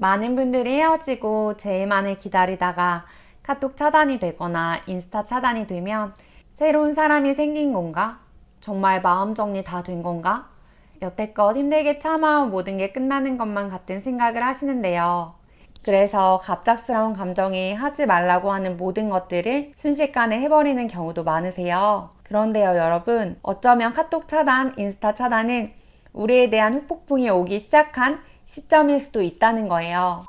많은 분들이 헤어지고 제의만을 기다리다가 카톡 차단이 되거나 인스타 차단이 되면 새로운 사람이 생긴 건가? 정말 마음 정리 다 된 건가? 여태껏 힘들게 참아온 모든 게 끝나는 것만 같은 생각을 하시는데요. 그래서 갑작스러운 감정이 하지 말라고 하는 모든 것들을 순식간에 해버리는 경우도 많으세요. 그런데요, 여러분, 어쩌면 카톡 차단, 인스타 차단은 우리에 대한 후폭풍이 오기 시작한 시점일 수도 있다는 거예요.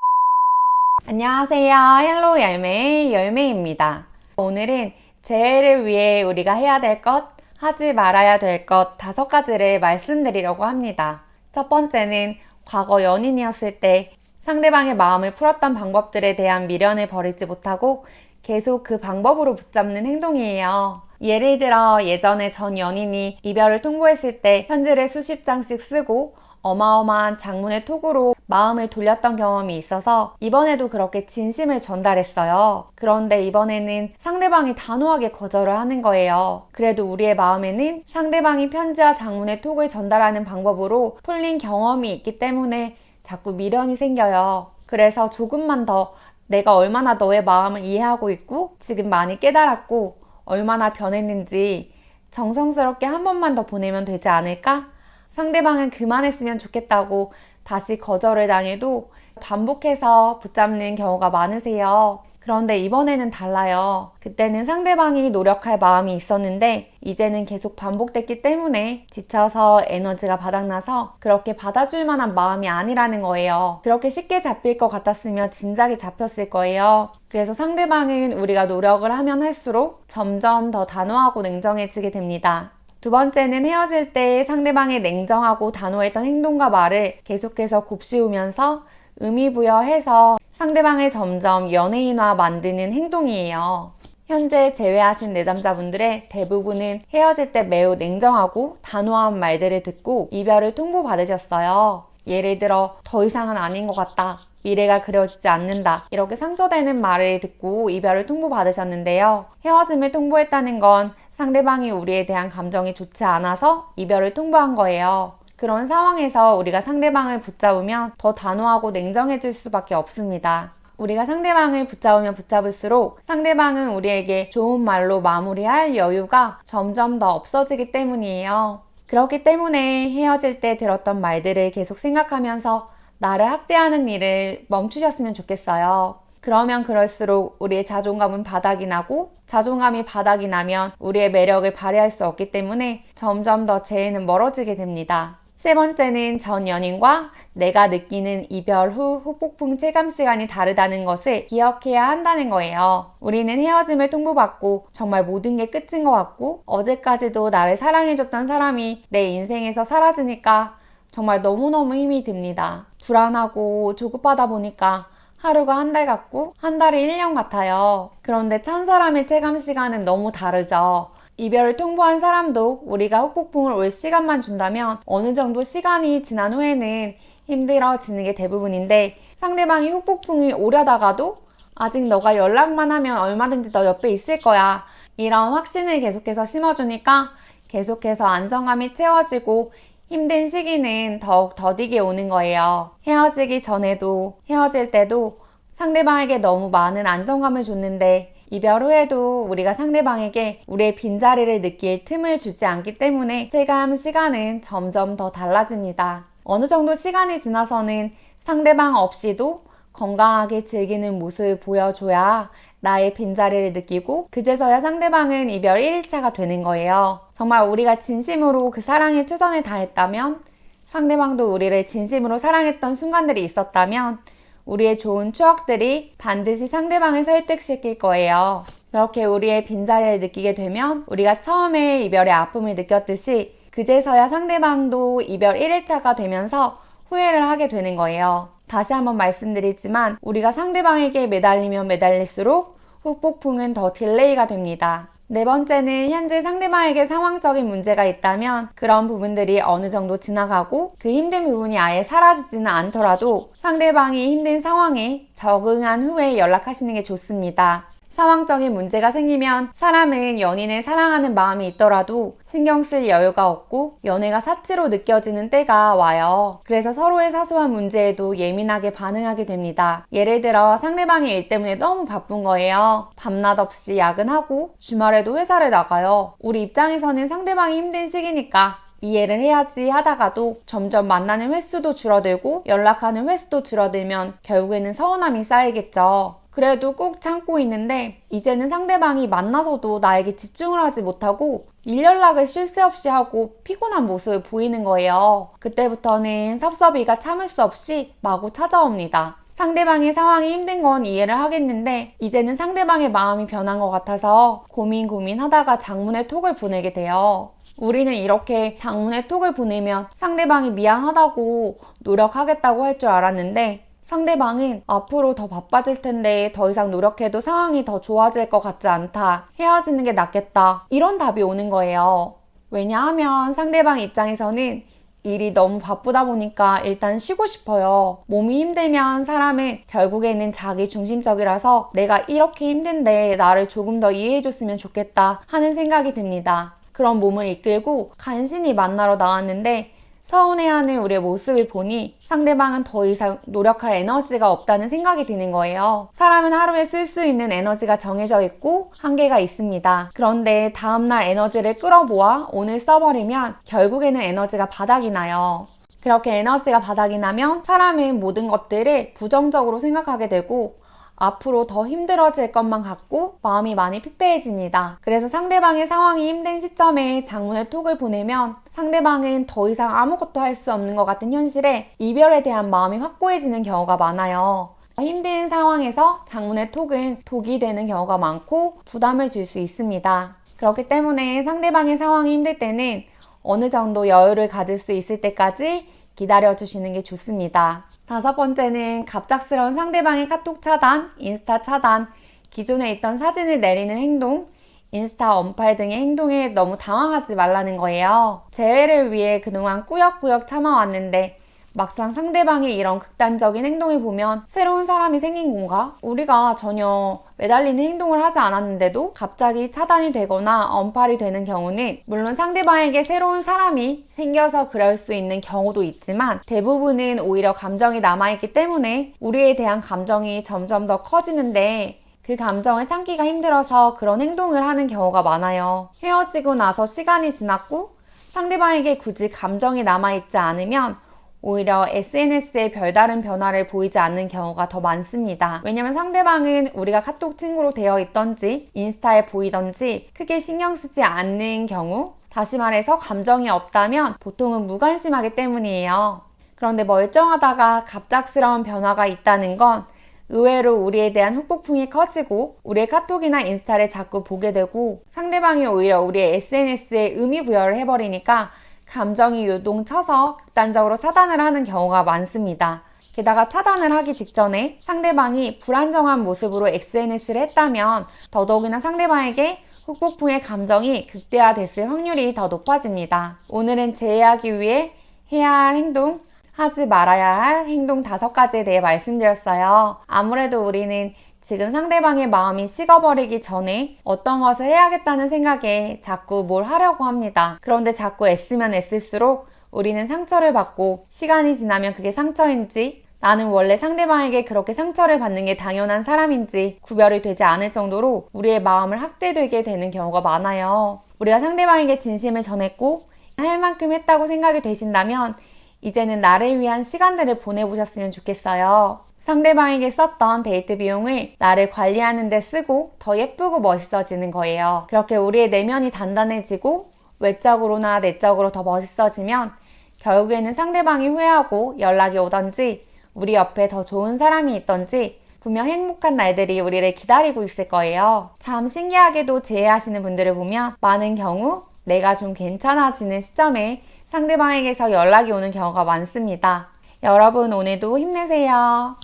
안녕하세요. 헬로우 열매의 열매입니다. 오늘은 재회를 위해 우리가 해야 될 것, 하지 말아야 될 것 5가지를 말씀드리려고 합니다. 첫 번째는 과거 연인이었을 때 상대방의 마음을 풀었던 방법들에 대한 미련을 버리지 못하고 계속 그 방법으로 붙잡는 행동이에요. 예를 들어 예전에 전 연인이 이별을 통보했을 때 편지를 수십 장씩 쓰고 어마어마한 장문의 톡으로 마음을 돌렸던 경험이 있어서 이번에도 그렇게 진심을 전달했어요. 그런데 이번에는 상대방이 단호하게 거절을 하는 거예요. 그래도 우리의 마음에는 상대방이 편지와 장문의 톡을 전달하는 방법으로 풀린 경험이 있기 때문에 자꾸 미련이 생겨요. 그래서 조금만 더 내가 얼마나 너의 마음을 이해하고 있고 지금 많이 깨달았고 얼마나 변했는지 정성스럽게 한 번만 더 보내면 되지 않을까? 상대방은 그만했으면 좋겠다고 다시 거절을 당해도 반복해서 붙잡는 경우가 많으세요. 그런데 이번에는 달라요. 그때는 상대방이 노력할 마음이 있었는데 이제는 계속 반복됐기 때문에 지쳐서 에너지가 바닥나서 그렇게 받아줄 만한 마음이 아니라는 거예요. 그렇게 쉽게 잡힐 것 같았으면 진작에 잡혔을 거예요. 그래서 상대방은 우리가 노력을 하면 할수록 점점 더 단호하고 냉정해지게 됩니다. 두 번째는 헤어질 때 상대방의 냉정하고 단호했던 행동과 말을 계속해서 곱씹으면서 의미부여해서 상대방을 점점 연예인화 만드는 행동이에요. 현재 제외하신 내담자분들의 대부분은 헤어질 때 매우 냉정하고 단호한 말들을 듣고 이별을 통보받으셨어요. 예를 들어 더 이상은 아닌 것 같다. 미래가 그려지지 않는다. 이렇게 상처되는 말을 듣고 이별을 통보받으셨는데요. 헤어짐을 통보했다는 건 상대방이 우리에 대한 감정이 좋지 않아서 이별을 통보한 거예요. 그런 상황에서 우리가 상대방을 붙잡으면 더 단호하고 냉정해질 수밖에 없습니다. 우리가 상대방을 붙잡으면 붙잡을수록 상대방은 우리에게 좋은 말로 마무리할 여유가 점점 더 없어지기 때문이에요. 그렇기 때문에 헤어질 때 들었던 말들을 계속 생각하면서 나를 학대하는 일을 멈추셨으면 좋겠어요. 그러면 그럴수록 우리의 자존감은 바닥이 나고 자존감이 바닥이 나면 우리의 매력을 발휘할 수 없기 때문에 점점 더 재회는 멀어지게 됩니다. 세 번째는 전 연인과 내가 느끼는 이별 후 후폭풍 체감 시간이 다르다는 것을 기억해야 한다는 거예요. 우리는 헤어짐을 통보받고 정말 모든 게 끝인 것 같고 어제까지도 나를 사랑해줬던 사람이 내 인생에서 사라지니까 정말 너무너무 힘이 듭니다. 불안하고 조급하다 보니까 하루가 한 달 같고 한 달이 1년 같아요. 그런데 찬사람의 체감 시간은 너무 다르죠. 이별을 통보한 사람도 우리가 후폭풍을 올 시간만 준다면 어느 정도 시간이 지난 후에는 힘들어지는 게 대부분인데 상대방이 후폭풍이 오려다가도 아직 너가 연락만 하면 얼마든지 너 옆에 있을 거야. 이런 확신을 계속해서 심어주니까 계속해서 안정감이 채워지고 힘든 시기는 더욱 더디게 오는 거예요. 헤어지기 전에도 헤어질 때도 상대방에게 너무 많은 안정감을 줬는데 이별 후에도 우리가 상대방에게 우리의 빈자리를 느낄 틈을 주지 않기 때문에 체감 시간은 점점 더 달라집니다. 어느 정도 시간이 지나서는 상대방 없이도 건강하게 즐기는 모습을 보여줘야 나의 빈자리를 느끼고 그제서야 상대방은 이별 1일차가 되는 거예요. 정말 우리가 진심으로 그 사랑에 최선을 다했다면 상대방도 우리를 진심으로 사랑했던 순간들이 있었다면 우리의 좋은 추억들이 반드시 상대방을 설득시킬 거예요. 그렇게 우리의 빈자리를 느끼게 되면 우리가 처음에 이별의 아픔을 느꼈듯이 그제서야 상대방도 이별 1일차가 되면서 후회를 하게 되는 거예요. 다시 한번 말씀드리지만 우리가 상대방에게 매달리면 매달릴수록 후폭풍은 더 딜레이가 됩니다. 네 번째는 현재 상대방에게 상황적인 문제가 있다면 그런 부분들이 어느 정도 지나가고 그 힘든 부분이 아예 사라지지는 않더라도 상대방이 힘든 상황에 적응한 후에 연락하시는 게 좋습니다. 상황적인 문제가 생기면 사람은 연인을 사랑하는 마음이 있더라도 신경 쓸 여유가 없고 연애가 사치로 느껴지는 때가 와요. 그래서 서로의 사소한 문제에도 예민하게 반응하게 됩니다. 예를 들어 상대방이 일 때문에 너무 바쁜 거예요. 밤낮 없이 야근하고 주말에도 회사를 나가요. 우리 입장에서는 상대방이 힘든 시기니까 이해를 해야지 하다가도 점점 만나는 횟수도 줄어들고 연락하는 횟수도 줄어들면 결국에는 서운함이 쌓이겠죠. 그래도 꾹 참고 있는데 이제는 상대방이 만나서도 나에게 집중을 하지 못하고 일 연락을 쉴 새 없이 하고 피곤한 모습을 보이는 거예요. 그때부터는 섭섭이가 참을 수 없이 마구 찾아옵니다. 상대방의 상황이 힘든 건 이해를 하겠는데 이제는 상대방의 마음이 변한 것 같아서 고민하다가 장문의 톡을 보내게 돼요. 우리는 이렇게 장문의 톡을 보내면 상대방이 미안하다고 노력하겠다고 할 줄 알았는데 상대방은 앞으로 더 바빠질 텐데 더 이상 노력해도 상황이 더 좋아질 것 같지 않다. 헤어지는 게 낫겠다. 이런 답이 오는 거예요. 왜냐하면 상대방 입장에서는 일이 너무 바쁘다 보니까 일단 쉬고 싶어요. 몸이 힘들면 사람은 결국에는 자기 중심적이라서 내가 이렇게 힘든데 나를 조금 더 이해해줬으면 좋겠다 하는 생각이 듭니다. 그런 몸을 이끌고 간신히 만나러 나왔는데 서운해하는 우리의 모습을 보니 상대방은 더 이상 노력할 에너지가 없다는 생각이 드는 거예요. 사람은 하루에 쓸 수 있는 에너지가 정해져 있고 한계가 있습니다. 그런데 다음날 에너지를 끌어모아 오늘 써버리면 결국에는 에너지가 바닥이 나요. 그렇게 에너지가 바닥이 나면 사람은 모든 것들을 부정적으로 생각하게 되고 앞으로 더 힘들어질 것만 같고 마음이 많이 피폐해집니다. 그래서 상대방의 상황이 힘든 시점에 장문의 톡을 보내면 상대방은 더 이상 아무것도 할 수 없는 것 같은 현실에 이별에 대한 마음이 확고해지는 경우가 많아요. 힘든 상황에서 장문의 톡은 독이 되는 경우가 많고 부담을 줄 수 있습니다. 그렇기 때문에 상대방의 상황이 힘들 때는 어느 정도 여유를 가질 수 있을 때까지 기다려주시는 게 좋습니다. 5번째는 갑작스러운 상대방의 카톡 차단, 인스타 차단, 기존에 있던 사진을 내리는 행동, 인스타 언팔 등의 행동에 너무 당황하지 말라는 거예요. 재회를 위해 그동안 꾸역꾸역 참아왔는데 막상 상대방의 이런 극단적인 행동을 보면 새로운 사람이 생긴 건가? 우리가 전혀 매달리는 행동을 하지 않았는데도 갑자기 차단이 되거나 언팔이 되는 경우는 물론 상대방에게 새로운 사람이 생겨서 그럴 수 있는 경우도 있지만 대부분은 오히려 감정이 남아있기 때문에 우리에 대한 감정이 점점 더 커지는데 그 감정을 참기가 힘들어서 그런 행동을 하는 경우가 많아요. 헤어지고 나서 시간이 지났고 상대방에게 굳이 감정이 남아있지 않으면 오히려 SNS에 별다른 변화를 보이지 않는 경우가 더 많습니다. 왜냐면 상대방은 우리가 카톡 친구로 되어 있던지 인스타에 보이던지 크게 신경 쓰지 않는 경우, 다시 말해서 감정이 없다면 보통은 무관심하기 때문이에요. 그런데 멀쩡하다가 갑작스러운 변화가 있다는 건 의외로 우리에 대한 후폭풍이 커지고 우리의 카톡이나 인스타를 자꾸 보게 되고 상대방이 오히려 우리의 SNS에 의미 부여를 해버리니까 감정이 요동쳐서 극단적으로 차단을 하는 경우가 많습니다. 게다가 차단을 하기 직전에 상대방이 불안정한 모습으로 SNS를 했다면 더더욱이나 상대방에게 후폭풍의 감정이 극대화됐을 확률이 더 높아집니다. 오늘은 제외하기 위해 해야 할 행동, 하지 말아야 할 행동 5가지에 대해 말씀드렸어요. 아무래도 우리는 지금 상대방의 마음이 식어버리기 전에 어떤 것을 해야겠다는 생각에 자꾸 뭘 하려고 합니다. 그런데 자꾸 애쓰면 애쓸수록 우리는 상처를 받고 시간이 지나면 그게 상처인지 나는 원래 상대방에게 그렇게 상처를 받는 게 당연한 사람인지 구별이 되지 않을 정도로 우리의 마음을 학대되게 되는 경우가 많아요. 우리가 상대방에게 진심을 전했고 할 만큼 했다고 생각이 되신다면 이제는 나를 위한 시간들을 보내보셨으면 좋겠어요. 상대방에게 썼던 데이트 비용을 나를 관리하는 데 쓰고 더 예쁘고 멋있어지는 거예요. 그렇게 우리의 내면이 단단해지고 외적으로나 내적으로 더 멋있어지면 결국에는 상대방이 후회하고 연락이 오던지 우리 옆에 더 좋은 사람이 있던지 분명 행복한 날들이 우리를 기다리고 있을 거예요. 참 신기하게도 재회하시는 분들을 보면 많은 경우 내가 좀 괜찮아지는 시점에 상대방에게서 연락이 오는 경우가 많습니다. 여러분 오늘도 힘내세요.